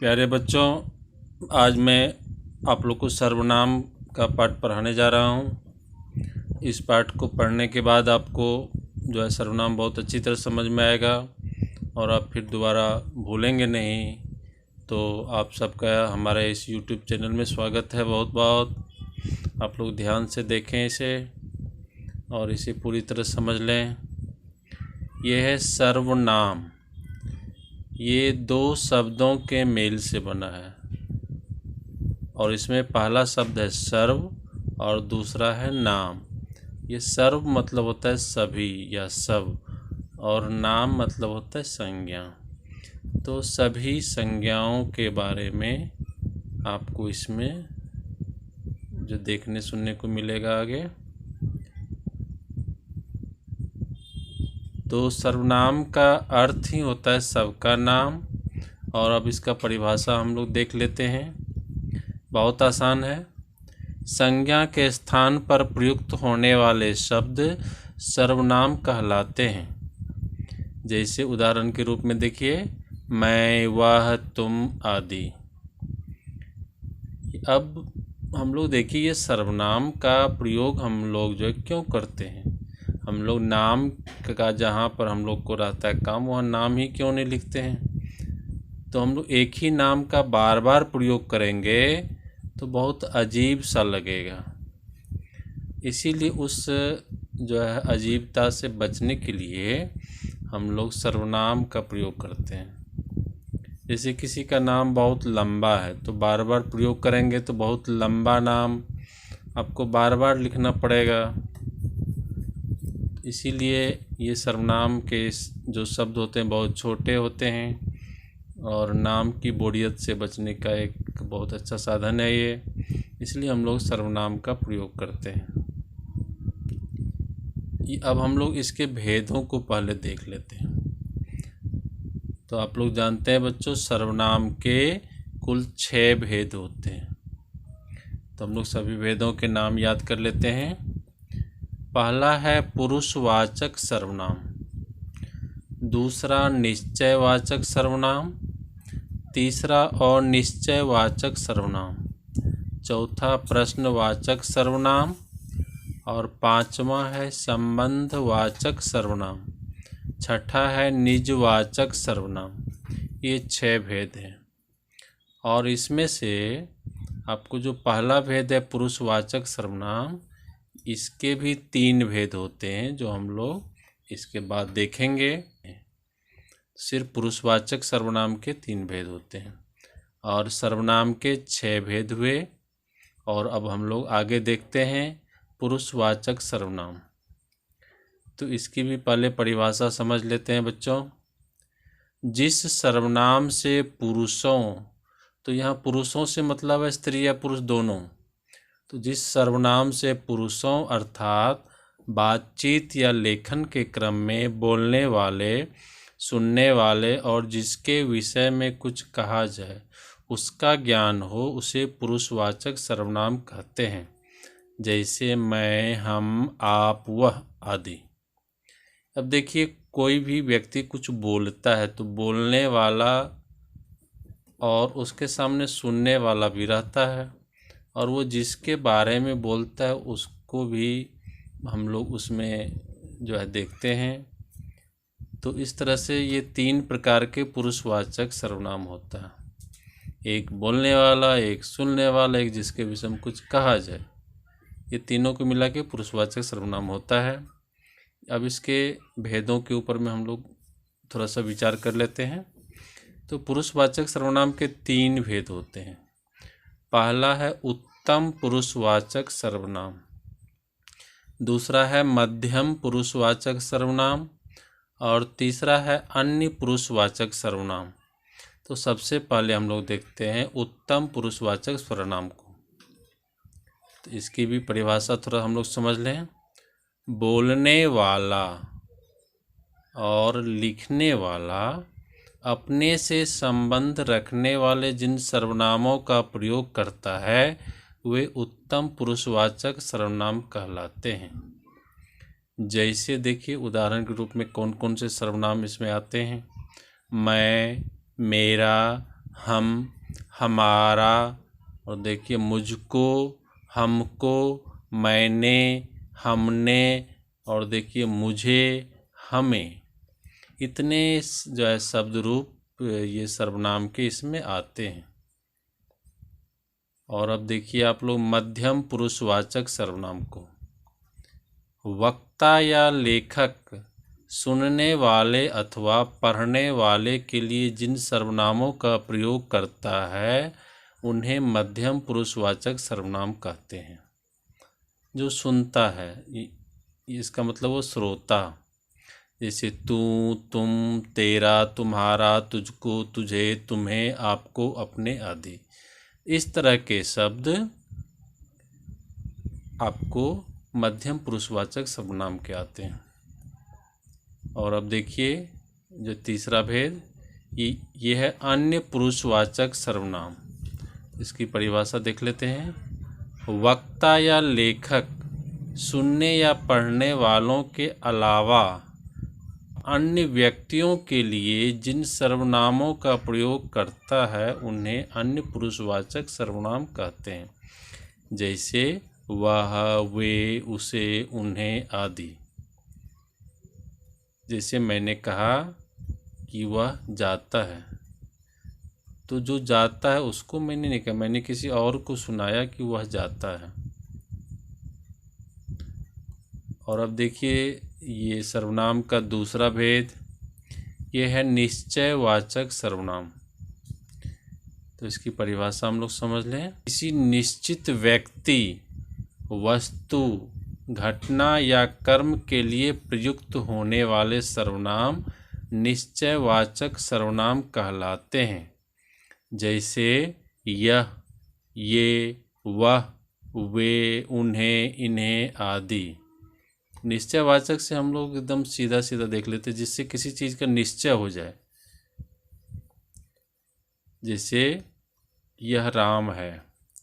प्यारे बच्चों, आज मैं आप लोग को सर्वनाम का पाठ पढ़ाने जा रहा हूँ। इस पाठ को पढ़ने के बाद आपको जो है सर्वनाम बहुत अच्छी तरह समझ में आएगा और आप फिर दोबारा भूलेंगे नहीं। तो आप सबका हमारे इस YouTube चैनल में स्वागत है। बहुत बहुत आप लोग ध्यान से देखें इसे और इसे पूरी तरह समझ लें। यह है सर्वनाम। ये दो शब्दों के मेल से बना है और इसमें पहला शब्द है सर्व और दूसरा है नाम। ये सर्व मतलब होता है सभी या सब, और नाम मतलब होता है संज्ञा। तो सभी संज्ञाओं के बारे में आपको इसमें जो देखने सुनने को मिलेगा आगे। तो सर्वनाम का अर्थ ही होता है सबका नाम। और अब इसका परिभाषा हम लोग देख लेते हैं। बहुत आसान है। संज्ञा के स्थान पर प्रयुक्त होने वाले शब्द सर्वनाम कहलाते हैं। जैसे उदाहरण के रूप में देखिए, मैं, वह, तुम आदि। अब हम लोग देखिए ये सर्वनाम का प्रयोग हम लोग जो है क्यों करते हैं। हम लोग नाम का जहाँ पर हम लोग को रहता है काम, वहाँ नाम ही क्यों नहीं लिखते हैं। तो हम लोग एक ही नाम का बार बार प्रयोग करेंगे तो बहुत अजीब सा लगेगा। इसीलिए उस जो है अजीबता से बचने के लिए हम लोग सर्वनाम का प्रयोग करते हैं। जैसे किसी का नाम बहुत लंबा है तो बार बार प्रयोग करेंगे तो बहुत लंबा नाम आपको बार बार लिखना पड़ेगा। इसीलिए ये सर्वनाम के जो शब्द होते हैं बहुत छोटे होते हैं और नाम की बोरियत से बचने का एक बहुत अच्छा साधन है ये। इसलिए हम लोग सर्वनाम का प्रयोग करते हैं। अब हम लोग इसके भेदों को पहले देख लेते हैं। तो आप लोग जानते हैं बच्चों, सर्वनाम के कुल 6 भेद होते हैं। तो हम लोग सभी भेदों के नाम याद कर लेते हैं। पहला है पुरुषवाचक सर्वनाम, दूसरा निश्चयवाचक सर्वनाम, तीसरा अनिश्चयवाचक सर्वनाम, चौथा प्रश्नवाचक सर्वनाम और पांचवा है संबंधवाचक सर्वनाम, छठा है निजवाचक सर्वनाम। ये 6 भेद हैं। और इसमें से आपको जो पहला भेद है पुरुषवाचक सर्वनाम, इसके भी 3 भेद होते हैं जो हम लोग इसके बाद देखेंगे। सिर्फ पुरुषवाचक सर्वनाम के 3 भेद होते हैं और सर्वनाम के 6 भेद हुए। और अब हम लोग आगे देखते हैं पुरुषवाचक सर्वनाम। तो इसकी भी पहले परिभाषा समझ लेते हैं बच्चों। जिस सर्वनाम से पुरुषों, तो यहाँ पुरुषों से मतलब है स्त्री या पुरुष दोनों। तो जिस सर्वनाम से पुरुषों अर्थात बातचीत या लेखन के क्रम में बोलने वाले, सुनने वाले और जिसके विषय में कुछ कहा जाए उसका ज्ञान हो, उसे पुरुषवाचक सर्वनाम कहते हैं। जैसे मैं, हम, आप, वह आदि। अब देखिए, कोई भी व्यक्ति कुछ बोलता है तो बोलने वाला और उसके सामने सुनने वाला भी रहता है, और वो जिसके बारे में बोलता है उसको भी हम लोग उसमें जो है देखते हैं। तो इस तरह से ये 3 प्रकार के पुरुषवाचक सर्वनाम होता है। एक बोलने वाला, एक सुनने वाला, एक जिसके विषय में कुछ कहा जाए। ये तीनों को मिला के पुरुषवाचक सर्वनाम होता है। अब इसके भेदों के ऊपर में हम लोग थोड़ा सा विचार कर लेते हैं। तो पुरुषवाचक सर्वनाम के 3 भेद होते हैं। पहला है उत्तम पुरुषवाचक सर्वनाम, दूसरा है मध्यम पुरुषवाचक सर्वनाम और तीसरा है अन्य पुरुषवाचक सर्वनाम। तो सबसे पहले हम लोग देखते हैं उत्तम पुरुषवाचक सर्वनाम को। तो इसकी भी परिभाषा थोड़ा हम लोग समझ लें। बोलने वाला और लिखने वाला अपने से संबंध रखने वाले जिन सर्वनामों का प्रयोग करता है वे उत्तम पुरुषवाचक सर्वनाम कहलाते हैं। जैसे देखिए उदाहरण के रूप में कौन कौन से सर्वनाम इसमें आते हैं। मैं, मेरा, हम, हमारा, और देखिए मुझको, हमको, मैंने, हमने, और देखिए मुझे, हमें। इतने जो है शब्द रूप ये सर्वनाम के इसमें आते हैं। और अब देखिए आप लोग मध्यम पुरुषवाचक सर्वनाम को। वक्ता या लेखक सुनने वाले अथवा पढ़ने वाले के लिए जिन सर्वनामों का प्रयोग करता है उन्हें मध्यम पुरुषवाचक सर्वनाम कहते हैं। जो सुनता है इसका मतलब वो श्रोता, जैसे तू, तुम, तेरा, तुम्हारा, तुझको, तुझे, तुम्हें, आपको, अपने आदि। इस तरह के शब्द आपको मध्यम पुरुषवाचक सर्वनाम के आते हैं। और अब देखिए जो तीसरा भेद ये है अन्य पुरुषवाचक सर्वनाम। इसकी परिभाषा देख लेते हैं। वक्ता या लेखक सुनने या पढ़ने वालों के अलावा अन्य व्यक्तियों के लिए जिन सर्वनामों का प्रयोग करता है उन्हें अन्य पुरुषवाचक सर्वनाम कहते हैं, जैसे वह, वे, उसे, उन्हें आदि। जैसे मैंने कहा कि वह जाता है, तो जो जाता है उसको मैंने नहीं कहा, मैंने किसी और को सुनाया कि वह जाता है। और अब देखिए ये सर्वनाम का दूसरा भेद ये है निश्चयवाचक सर्वनाम। तो इसकी परिभाषा हम लोग समझ लें। किसी निश्चित व्यक्ति, वस्तु, घटना या कर्म के लिए प्रयुक्त होने वाले सर्वनाम निश्चयवाचक सर्वनाम कहलाते हैं, जैसे यह, ये, वह, वे, उन्हें, इन्हें आदि। निश्चयवाचक से हम लोग एकदम सीधा सीधा देख लेते हैं, जिससे किसी चीज़ का निश्चय हो जाए। जैसे यह राम है,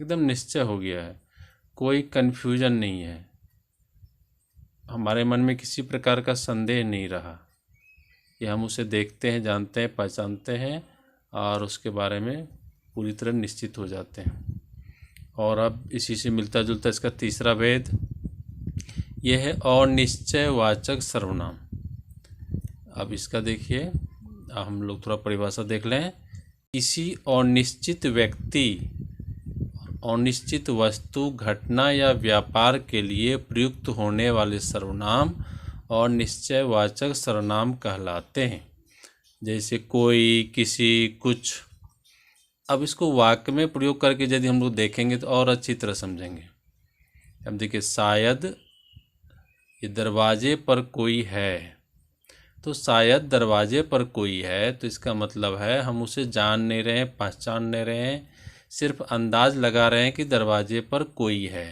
एकदम निश्चय हो गया है, कोई कन्फ्यूजन नहीं है, हमारे मन में किसी प्रकार का संदेह नहीं रहा। ये हम उसे देखते हैं, जानते हैं, पहचानते हैं और उसके बारे में पूरी तरह निश्चित हो जाते हैं। और अब इसी से मिलता जुलता इसका तीसरा भेद यह है अनिश्चयवाचक सर्वनाम। अब इसका देखिए हम लोग थोड़ा परिभाषा देख लें। किसी अनिश्चित व्यक्ति, अनिश्चित वस्तु, घटना या व्यापार के लिए प्रयुक्त होने वाले सर्वनाम अनिश्चयवाचक सर्वनाम कहलाते हैं, जैसे कोई, किसी, कुछ। अब इसको वाक्य में प्रयोग करके यदि हम लोग देखेंगे तो और अच्छी तरह समझेंगे। अब देखिए शायद ये दरवाजे पर कोई है, तो शायद दरवाजे पर कोई है तो इसका मतलब है हम उसे जान नहीं रहे हैं, पहचान नहीं रहे हैं, सिर्फ अंदाज लगा रहे हैं कि दरवाजे पर कोई है।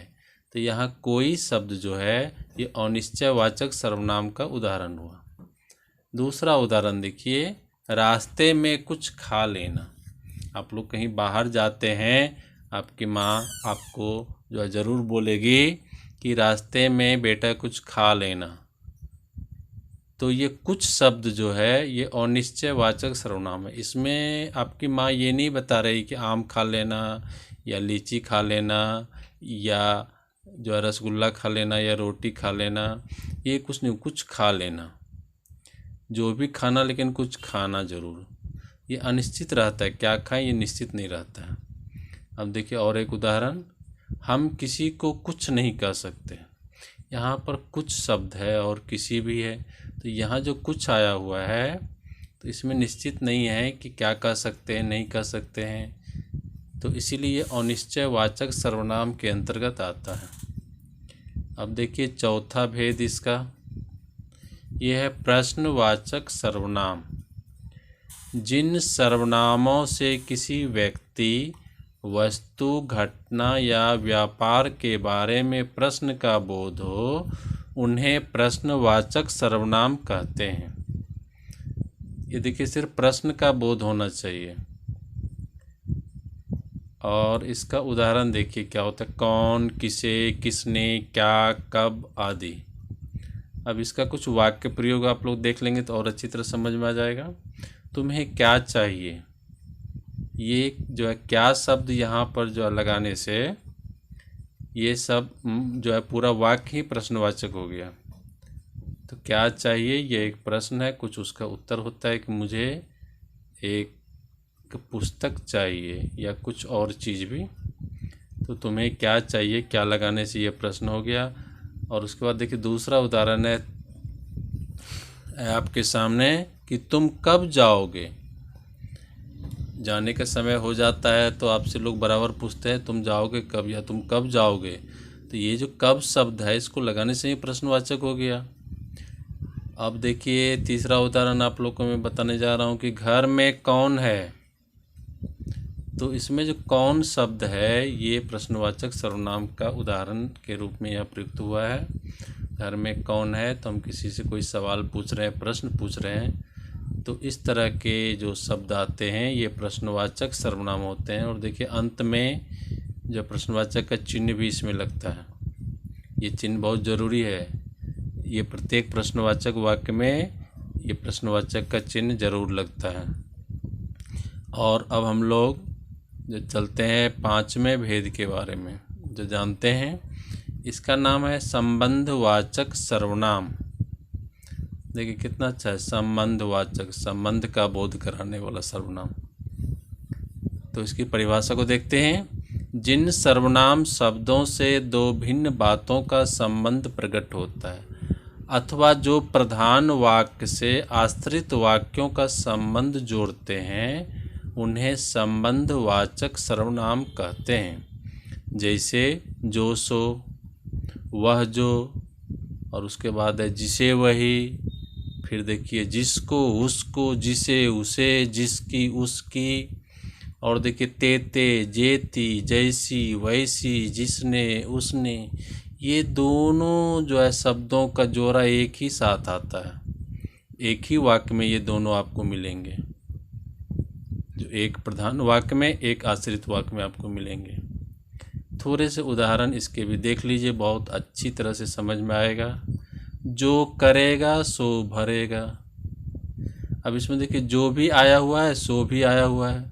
तो यहाँ कोई शब्द जो है ये अनिश्चयवाचक सर्वनाम का उदाहरण हुआ। दूसरा उदाहरण देखिए, रास्ते में कुछ खा लेना। आप लोग कहीं बाहर जाते हैं, आपकी माँ आपको जो है ज़रूर बोलेगी कि रास्ते में बेटा कुछ खा लेना। तो ये कुछ शब्द जो है ये अनिश्चयवाचक सर्वनाम है। इसमें आपकी माँ ये नहीं बता रही कि आम खा लेना या लीची खा लेना या जो है रसगुल्ला खा लेना या रोटी खा लेना, ये कुछ नहीं, कुछ खा लेना, जो भी खाना, लेकिन कुछ खाना ज़रूर। ये अनिश्चित रहता है, क्या खाएं ये निश्चित नहीं रहता है। अब देखिए और एक उदाहरण, हम किसी को कुछ नहीं कह सकते। यहाँ पर कुछ शब्द है और किसी भी है, तो यहाँ जो कुछ आया हुआ है तो इसमें निश्चित नहीं है कि क्या कह सकते हैं, नहीं कह सकते हैं, तो इसीलिए ये अनिश्चयवाचक सर्वनाम के अंतर्गत आता है। अब देखिए चौथा भेद इसका ये है प्रश्नवाचक सर्वनाम। जिन सर्वनामों से किसी व्यक्ति, वस्तु, घटना या व्यापार के बारे में प्रश्न का बोध हो उन्हें प्रश्नवाचक सर्वनाम कहते हैं। ये देखिए सिर्फ प्रश्न का बोध होना चाहिए। और इसका उदाहरण देखिए क्या होता है, कौन, किसे, किसने, क्या, कब आदि। अब इसका कुछ वाक्य प्रयोग आप लोग देख लेंगे तो और अच्छी तरह समझ में आ जाएगा। तुम्हें क्या चाहिए, ये जो है क्या शब्द यहाँ पर जो है लगाने से ये सब जो है पूरा वाक्य ही प्रश्नवाचक हो गया। तो क्या चाहिए, ये एक प्रश्न है, कुछ उसका उत्तर होता है कि मुझे एक पुस्तक चाहिए या कुछ और चीज़ भी। तो तुम्हें क्या चाहिए, क्या लगाने से ये प्रश्न हो गया। और उसके बाद देखिए दूसरा उदाहरण है आपके सामने कि तुम कब जाओगे। जाने का समय हो जाता है तो आपसे लोग बराबर पूछते हैं तुम जाओगे कब या तुम कब जाओगे। तो ये जो कब शब्द है इसको लगाने से ही प्रश्नवाचक हो गया। अब देखिए तीसरा उदाहरण आप लोग को मैं बताने जा रहा हूँ कि घर में कौन है। तो इसमें जो कौन शब्द है ये प्रश्नवाचक सर्वनाम का उदाहरण के रूप में यह प्रयुक्त हुआ है। घर में कौन है तो हम किसी से कोई सवाल पूछ रहे हैं, प्रश्न पूछ रहे हैं, तो इस तरह के जो शब्द आते हैं ये प्रश्नवाचक सर्वनाम होते हैं। और देखिए अंत में जो प्रश्नवाचक का चिन्ह भी इसमें लगता है। ये चिन्ह बहुत ज़रूरी है। ये प्रत्येक प्रश्नवाचक वाक्य में ये प्रश्नवाचक का चिन्ह ज़रूर लगता है। और अब हम लोग जो चलते हैं पांचवें भेद के बारे में जो जानते हैं, इसका नाम है संबंधवाचक सर्वनाम। देखिए कितना अच्छा है, संबंधवाचक, संबंध का बोध कराने वाला सर्वनाम। तो इसकी परिभाषा को देखते हैं। जिन सर्वनाम शब्दों से दो भिन्न बातों का संबंध प्रकट होता है अथवा जो प्रधान वाक्य से आश्रित वाक्यों का संबंध जोड़ते हैं उन्हें संबंधवाचक सर्वनाम कहते हैं। जैसे जो सो, वह जो, और उसके बाद है जिसे वही, फिर देखिए जिसको उसको, जिसे उसे, जिसकी उसकी, और देखिए तेते, जेती, जैसी, वैसी, जिसने, उसने। ये दोनों जो है शब्दों का जोड़ा एक ही साथ आता है। एक ही वाक्य में ये दोनों आपको मिलेंगे, जो एक प्रधान वाक्य में एक आश्रित वाक्य में आपको मिलेंगे। थोड़े से उदाहरण इसके भी देख लीजिए, बहुत अच्छी तरह से समझ में आएगा। जो करेगा सो भरेगा। अब इसमें देखिए जो भी आया हुआ है, सो भी आया हुआ है।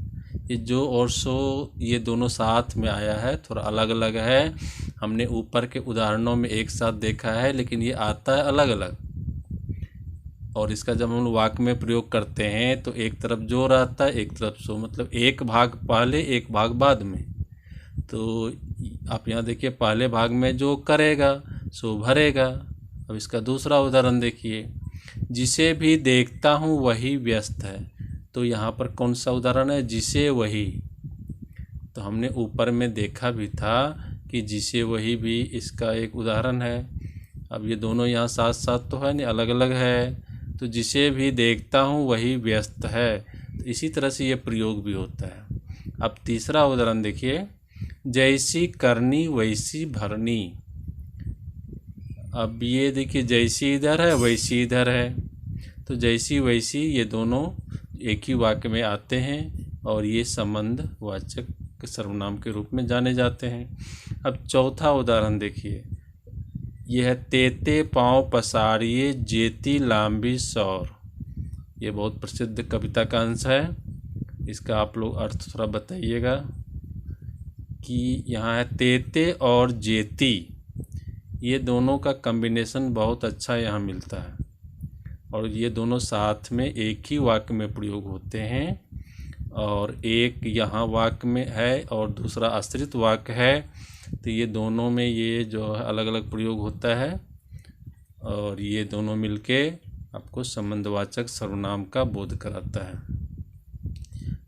ये जो और सो ये दोनों साथ में आया है, थोड़ा अलग अलग है। हमने ऊपर के उदाहरणों में एक साथ देखा है, लेकिन ये आता है अलग अलग। और इसका जब हम वाक्य में प्रयोग करते हैं तो एक तरफ जो रहता है, एक तरफ सो, मतलब एक भाग पहले एक भाग बाद में। तो आप यहाँ देखिए पहले भाग में जो करेगा सो भरेगा। अब इसका दूसरा उदाहरण देखिए, जिसे भी देखता हूँ वही व्यस्त है। तो यहाँ पर कौन सा उदाहरण है, जिसे वही। तो हमने ऊपर में देखा भी था कि जिसे वही भी इसका एक उदाहरण है। अब ये दोनों यहाँ साथ साथ तो है नहीं, अलग अलग है। तो जिसे भी देखता हूँ वही व्यस्त है। तो इसी तरह से ये प्रयोग भी होता है। अब तीसरा उदाहरण देखिए, जैसी करनी वैसी भरनी। अब ये देखिए जैसी इधर है वैसी इधर है। तो जैसी वैसी ये दोनों एक ही वाक्य में आते हैं और ये संबंधवाचक सर्वनाम के रूप में जाने जाते हैं। अब चौथा उदाहरण देखिए, यह है तेते पाँव पसारिए जेती लांबी सौर। ये बहुत प्रसिद्ध कविता का अंश है। इसका आप लोग अर्थ थोड़ा बताइएगा कि यहाँ है तेते और जेती, ये दोनों का कॉम्बिनेशन बहुत अच्छा यहाँ मिलता है और ये दोनों साथ में एक ही वाक्य में प्रयोग होते हैं। और एक यहाँ वाक्य में है और दूसरा आश्रित वाक्य है, तो ये दोनों में ये जो है अलग अलग प्रयोग होता है और ये दोनों मिलके आपको संबंधवाचक सर्वनाम का बोध कराता है।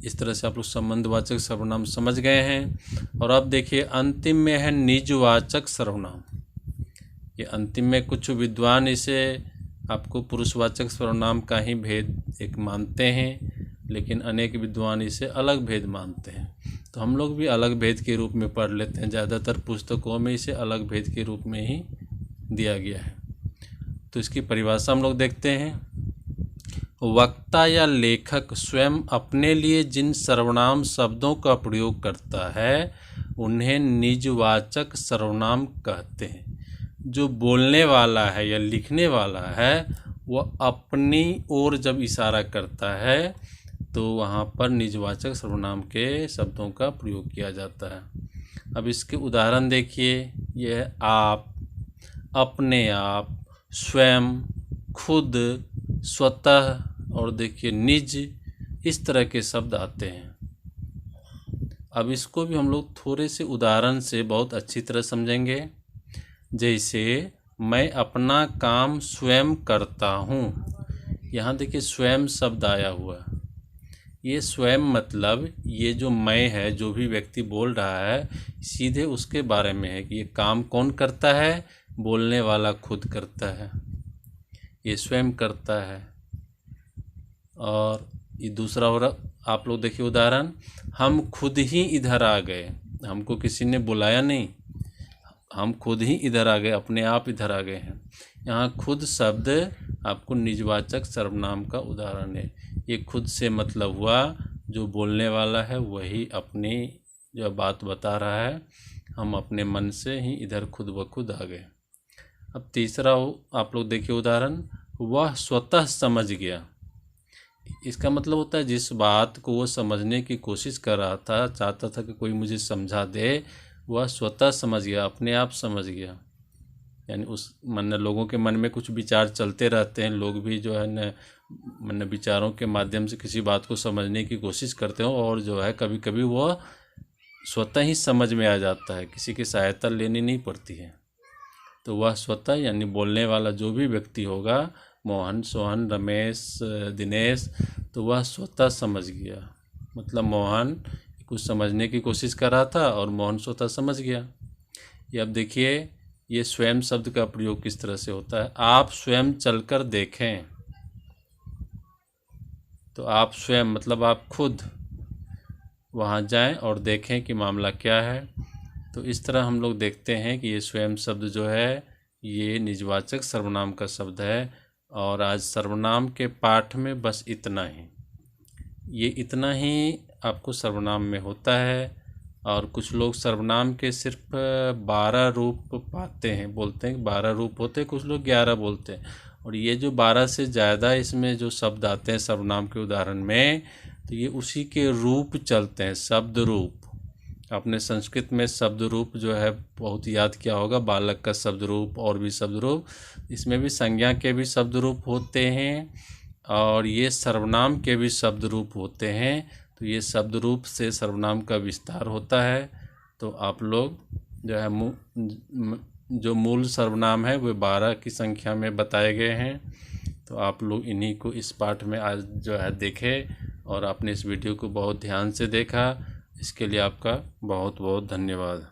इस तरह से आप लोग संबंधवाचक सर्वनाम समझ गए हैं। और अब देखिए अंतिम में है निजवाचक सर्वनाम। ये अंतिम में कुछ विद्वान इसे आपको पुरुषवाचक सर्वनाम का ही भेद एक मानते हैं, लेकिन अनेक विद्वान इसे अलग भेद मानते हैं। तो हम लोग भी अलग भेद के रूप में पढ़ लेते हैं। ज़्यादातर पुस्तकों में इसे अलग भेद के रूप में ही दिया गया है। तो इसकी परिभाषा हम लोग देखते हैं। वक्ता या लेखक स्वयं अपने लिए जिन सर्वनाम शब्दों का प्रयोग करता है उन्हें निजवाचक सर्वनाम कहते हैं। जो बोलने वाला है या लिखने वाला है वह अपनी ओर जब इशारा करता है तो वहाँ पर निजवाचक सर्वनाम के शब्दों का प्रयोग किया जाता है। अब इसके उदाहरण देखिए, यह है आप, अपने आप, स्वयं, खुद, स्वतः और देखिए निज, इस तरह के शब्द आते हैं। अब इसको भी हम लोग थोड़े से उदाहरण से बहुत अच्छी तरह समझेंगे। जैसे मैं अपना काम स्वयं करता हूँ, यहाँ देखिए स्वयं शब्द आया हुआ। ये स्वयं मतलब ये जो मैं है, जो भी व्यक्ति बोल रहा है, सीधे उसके बारे में है कि ये काम कौन करता है। बोलने वाला खुद करता है, ये स्वयं करता है। और ये दूसरा हो रहा, आप लोग देखिए उदाहरण, हम खुद ही इधर आ गए। हमको किसी ने बुलाया नहीं, हम खुद ही इधर आ गए, अपने आप इधर आ गए हैं। यहाँ खुद शब्द आपको निजवाचक सर्वनाम का उदाहरण है। ये खुद से मतलब हुआ जो बोलने वाला है वही अपनी जो बात बता रहा है, हम अपने मन से ही इधर खुद ब खुद आ गए। अब तीसरा आप लोग देखिए उदाहरण, वह स्वतः समझ गया। इसका मतलब होता है जिस बात को वो समझने की कोशिश कर रहा था, चाहता था कि कोई मुझे समझा दे, वह स्वतः समझ गया, अपने आप समझ गया। यानी उस लोगों के मन में कुछ विचार चलते रहते हैं, लोग भी जो है न विचारों के माध्यम से किसी बात को समझने की कोशिश करते हो, और जो है कभी कभी वह स्वतः ही समझ में आ जाता है, किसी की सहायता लेनी नहीं पड़ती है। तो वह स्वतः यानी बोलने वाला जो भी व्यक्ति होगा, मोहन, सोहन, रमेश, दिनेश, तो वह स्वतः समझ गया। मतलब मोहन कुछ समझने की कोशिश कर रहा था और मोहन स्वतः समझ गया। ये अब देखिए ये स्वयं शब्द का प्रयोग किस तरह से होता है। आप स्वयं चलकर देखें, तो आप स्वयं मतलब आप खुद वहाँ जाएं और देखें कि मामला क्या है। तो इस तरह हम लोग देखते हैं कि ये स्वयं शब्द जो है ये निजवाचक सर्वनाम का शब्द है। और आज सर्वनाम के पाठ में बस इतना ही, ये इतना ही आपको सर्वनाम में होता है। और कुछ लोग सर्वनाम के सिर्फ 12 रूप पाते हैं, बोलते हैं 12 रूप होते हैं, कुछ लोग 11 बोलते हैं। और ये जो 12 से ज़्यादा इसमें जो शब्द आते हैं सर्वनाम के उदाहरण में, तो ये उसी के रूप चलते हैं, शब्द रूप। आपने संस्कृत में शब्द रूप जो है बहुत याद किया होगा, बालक का शब्द रूप और भी शब्द रूप, इसमें भी संज्ञा के भी शब्द रूप होते हैं और ये सर्वनाम के भी शब्द रूप होते हैं। तो ये शब्द रूप से सर्वनाम का विस्तार होता है। तो आप लोग जो है जो मूल सर्वनाम है वे 12 की संख्या में बताए गए हैं। तो आप लोग इन्हीं को इस पाठ में आज जो है देखें, और आपने इस वीडियो को बहुत ध्यान से देखा, इसके लिए आपका बहुत बहुत धन्यवाद।